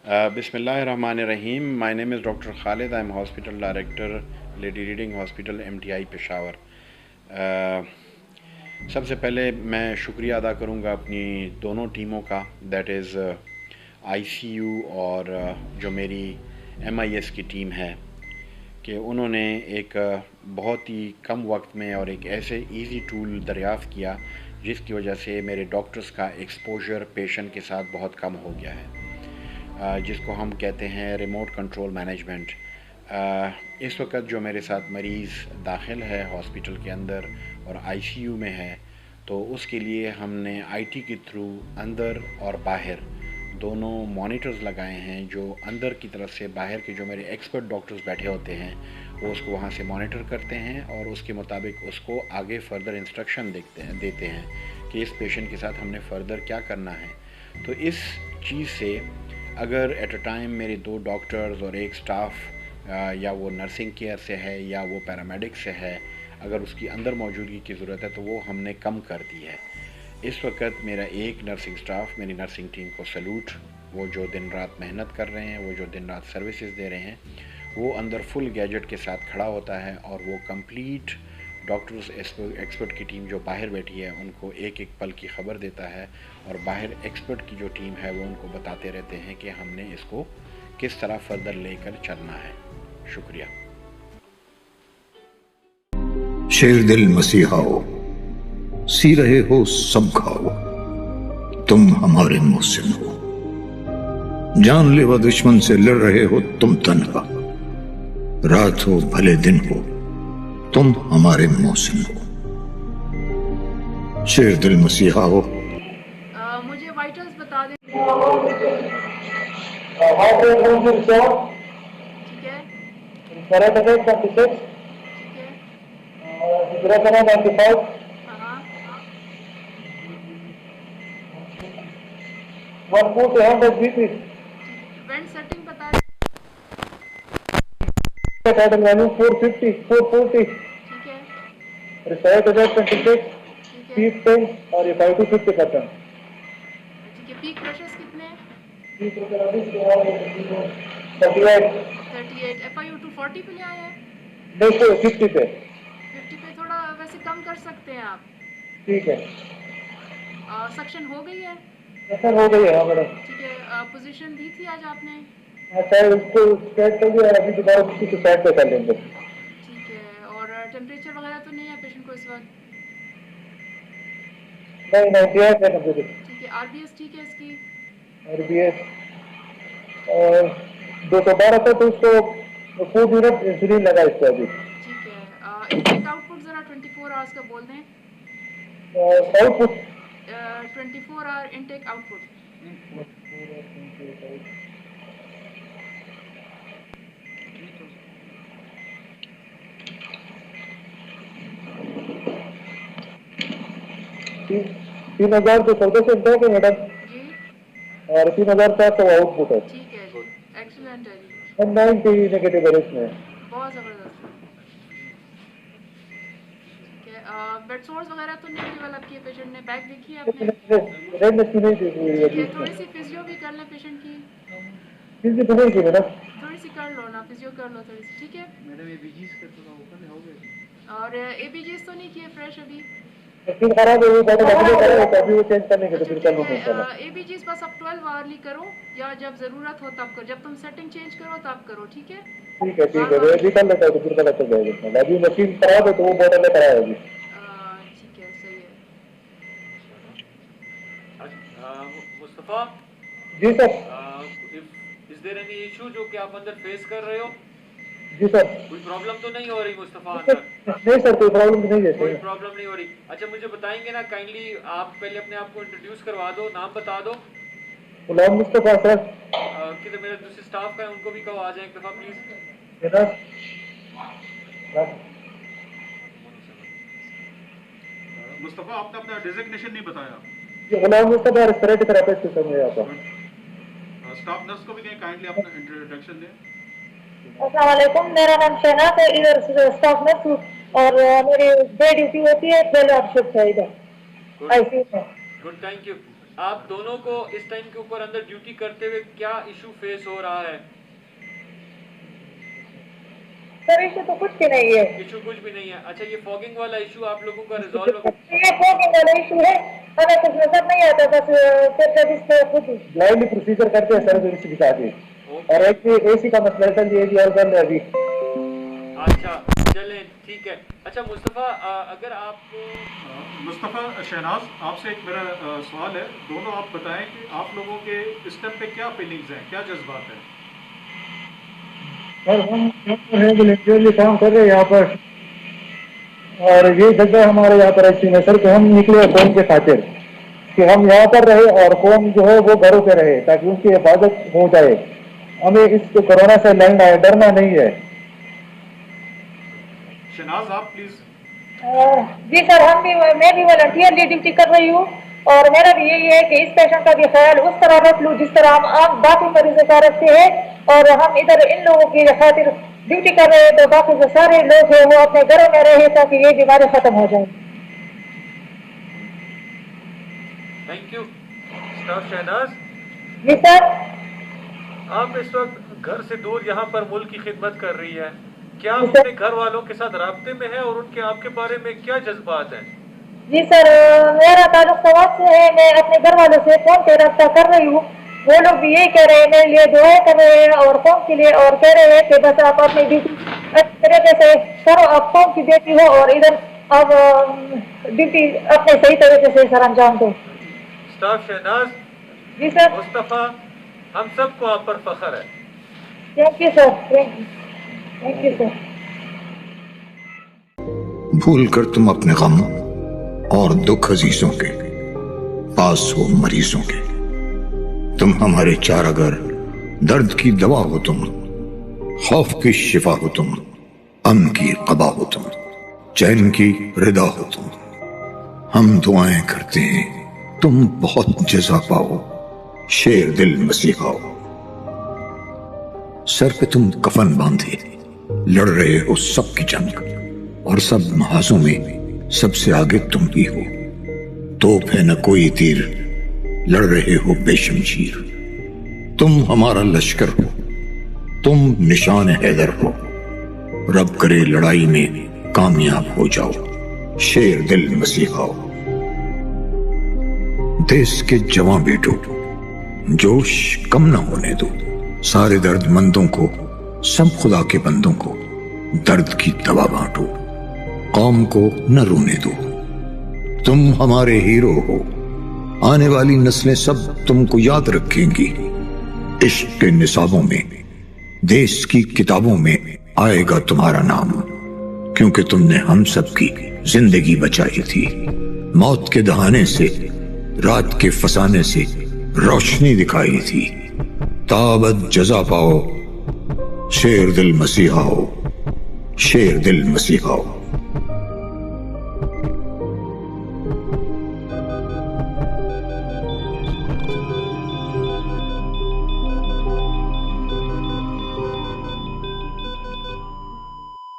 Bismillahirrahmanirrahim. My name is Dr. Khalid. I am Hospital Director, Lady Reading Hospital, MTI Peshawar. सबसे पहले मैं शुक्रिया अदा करूँगा अपनी दोनों टीमों का, दैट इज़ आईसीयू और जो मेरी एमआईएस की टीम है, कि उन्होंने एक बहुत ही कम वक्त में और एक ऐसे इजी टूल दरियाफ़्त किया जिसकी वजह से मेरे डॉक्टर्स का एक्सपोजर पेशेंट के साथ बहुत कम हो गया है, जिसको हम कहते हैं रिमोट कंट्रोल मैनेजमेंट। इस वक्त जो मेरे साथ मरीज़ दाखिल है हॉस्पिटल के अंदर और आईसीयू में है, तो उसके लिए हमने आईटी के थ्रू अंदर और बाहर दोनों मॉनिटर्स लगाए हैं, जो अंदर की तरफ से बाहर के जो मेरे एक्सपर्ट डॉक्टर्स बैठे होते हैं वो उसको वहाँ से मॉनिटर करते हैं और उसके मुताबिक उसको आगे फ़र्दर इंस्ट्रक्शन देते हैं कि इस पेशेंट के साथ हमने फ़र्दर क्या करना है। तो इस चीज़ से अगर एट अ टाइम मेरे 2 डॉक्टर्स और एक स्टाफ या वो नर्सिंग केयर से है या वो पैरामेडिक से है, अगर उसकी अंदर मौजूदगी की ज़रूरत है तो वो हमने कम कर दी है। इस वक्त मेरा एक नर्सिंग स्टाफ, मेरी नर्सिंग टीम को सैल्यूट। वो जो दिन रात मेहनत कर रहे हैं, वो जो दिन रात सर्विसेज दे रहे हैं, वो अंदर फुल गैजेट के साथ खड़ा होता है और वो कंप्लीट डॉक्टर्स एक्सपर्ट की टीम जो बाहर बैठी है उनको एक एक पल की खबर देता है और बाहर एक्सपर्ट की जो टीम है वो उनको बताते रहते हैं कि हमने इसको किस तरह फर्दर लेकर चलना है। शुक्रिया। शेर दिल मसीहाओ, सी रहे हो सब खाओ, तुम हमारे मोहसिन हो। जानलेवा दुश्मन से लड़ रहे हो तुम तन्हा, रात हो भले दिन हो, तुम हमारे मोहसिन हो। शेर दिल मसीहा हो। मुझे वाइटल्स बता दें। ठीक है, ठीक है, हाँ, 140 BP. वेंट सेटिंग बता दें। Total value 450, 440. ठीक है, Required result 26. ठीक है, Peak 10 और ये 5 to 50%. ठीक है। पीक प्रेशर्स कितने? 38. 38। FiO 240 पे ले आए हैं? नहीं तो 50 पे. 50 पे थोड़ा वैसे कम कर सकते हैं आप। ठीक है. सक्शन हो गई है? ऐसा हो गई है हाँ मैडम. ठीक है। पोजीशन दी थी आज आपने? सर उसको सेट कर दिया, अभी दोबारा किसी को सेट कर लेंगे. ठीक है। और टेम्परेचर वगैरह तो नहीं है पेशेंट को इस वक्त? नहीं दिया है कंप्यूटर. ठीक है। RBS ठीक है इसकी? RBS और 212 था तो उसको 4 यूनिट इंसुलिन लगा इसको अभी. ठीक है। इनटेक आउटपुट ज़रा 24 आवर्स का बोल दें। Output 24 hour intake output. तीन हजार तो 1400 है मैडम जी, और 3400 आउटपुट है. ठीक है जी, एक्सीलेंट है जी, 190 नेगेटिव है इसमें. बहुत ज़बरदस्त। ठीक है। बेड सोर्स वगैरह तो नहीं डेवलप किए पेशेंट ने? बैक देखी है आपने? रेड मछली नहीं दी हुई है. ठीक है। थोड़ी सी फिजियो भी कर लें पेशेंट की। किसी को नहीं की मैडम. थोड़ी सी कर लो ना, फिजियो कर लो थोड़ी सी। ठीक है मैडम एबीजीज का थोड़ा ओपन हो गया। और ABGs तो नहीं किए फ्रेश अभी? मशीन खराब है, वो बॉटल अभी करेगा तो अभी वो चेंज करने के तो फिर कल ठीक हो है। सकता. ABGs बस आप 12 आवरली करो या जब ज़रूरत हो तब करो, जब तुम सेटिंग चेंज करो तब करो। ठीक है, ठीक है वो अभी कर लेता है तो फिर पता चल जाएगा. अभी मशीन खराब है तो वो बॉटल में कराएगी. ठीक है, सही है। मुस्तफ़ा, जी sir. Is there any issue जो कि आप अंदर फेस कर रहे हो? जी सर. कोई प्रॉब्लम तो नहीं हो रही मुस्तफ़ा अंदर? नहीं सर कोई प्रॉब्लम नहीं है. कोई प्रॉब्लम नहीं हो रही। अच्छा मुझे बताएंगे ना, काइंडली आप पहले अपने आप को इंट्रोड्यूस करवा दो, नाम बता दो। गुलाम मुस्तफा सर. कि मेरे दूसरे स्टाफ का है उनको भी कहो आ जाए एक दफ़ा प्लीज। मुस्तफा आपने अपना डेजिग्नेशन नहीं बताया। Ghulam Mustafa respiratory therapist sir मेरा आता. स्टाफ नर्स को भी कहें काइंडली अपना इंट्रोडक्शन दें। अस्सलाम वालेकुम, मेरा नाम शहनाज है, इधर स्टाफ नर्स हूँ और मेरी डे ड्यूटी होती है 12 आवर शिफ्ट है इधर आईसीयू में. Good, thank you. आप दोनों को इस टाइम के ऊपर अंदर ड्यूटी करते हुए क्या इशू फेस हो रहा है? सर इशू तो कुछ भी नहीं है। इशू कुछ भी नहीं है। अच्छा, ये फॉगिंग वाला इशू आप लोगों का रिजॉल्व? ये फॉगिंग वाला इशू है, हमें कुछ नजर नहीं आता, बस फिर इसको खुद ब्लाइंडली प्रोसीजर करते हैं सर इसके साथ ही। और एक एसी का मसला है सर, ये भी और बंद है अभी। अच्छा चलें, ठीक है। अच्छा मुस्तफ़ा, अगर आपको मुस्तफ़ा, शहनाज आपसे एक मेरा सवाल है, दोनों आप बताएं कि आप लोगों के इस टाइम पे क्या फीलिंग्स हैं, क्या जज्बात हैं? सर हम वॉलंटियरली काम कर रहे हैं यहाँ पर, और ये जगह हमारे यहाँ पर ऐसी है सर कि हम निकले कौम के खातिर कि हम यहाँ पर रहे और कौम जो है वो घरों पे रहे ताकि उनकी हिफाजत हो जाए। हमें इस कोरोना से लड़ना है, डरना नहीं है। शहनाज आप प्लीज। जी सर, मैं भी वॉलंटियरली ड्यूटी कर रही हूँ, और मेरा भी यही है कि इस पेशेंट का भी ख्याल उस तरह रख लूँ जिस तरह हम आम बाकी मरीजों का रखते हैं। और हम इधर इन लोगों की खातिर ड्यूटी कर रहे हैं तो बाकी जो सारे लोग हैं वो अपने घरों में रहे ताकि ये बीमारी खत्म हो जाए। Thank you. Staff Shahnaz, ji sir. आप इस वक्त घर से दूर यहाँ पर मुल्क की खिदमत कर रही है, क्या आप अपने घर वालों के साथ राब्ते में हैं और उनके आपके बारे में क्या जज्बात हैं? जी सर, मेरा ताल्लुक समाज से है, मैं अपने घर वालों से फोन पे रब्ता कर रही हूँ। वो लोग भी यही कह रहे हैं, मेरे लिए दुआएं कर रहे हैं और कौम के लिए, और कह रहे हैं कि बस आप अपनी ड्यूटी अच्छी तरीके से करो, आप कौम की बेटी हो और इधर अब ड्यूटी अपने सही तरीके से सर अंजाम दो। स्टाफ शहनाज। जी सर। मुस्तफ़ा, हम सबको आप पर फख्र है। Thank you sir, thank you sir. भूल कर तुम अपने गम और दुख अजीजों के पास हो मरीजों के। तुम हमारे चारागर, दर्द की दवा हो तुम, खौफ की शिफा हो तुम, अमन की क़बा हो तुम, चैन की रिदा हो तुम। हम दुआएं करते हैं तुम बहुत जज़ा पाओ, शेर दिल मसीहा हो। सर पे तुम कफन बांधे लड़ रहे हो सबकी जंग, और सब महाजों में सबसे आगे तुम ही हो। तोप है न कोई तीर, लड़ रहे हो बेशमशीर। तुम हमारा लश्कर हो, तुम निशान हैदर हो। रब करे लड़ाई में कामयाब हो जाओ, शेर दिल मसीहा हो। देश के जवां बेटो, जोश कम न होने दो। सारे दर्दमंदों को, सब खुदा के बंदों को दर्द की दवा बांटो। कौम को न रोने दो, तुम हमारे हीरो हो। आने वाली नस्लें सब तुमको याद रखेंगी। इश्क के निसाबों में, देश की किताबों में आएगा तुम्हारा नाम, क्योंकि तुमने हम सब की जिंदगी बचाई थी। मौत के दहाने से, रात के फसाने से रोशनी दिखाई थी। ताबत जजा पाओ, शेर दिल मसीहा हो, शेर दिल मसीहा हो।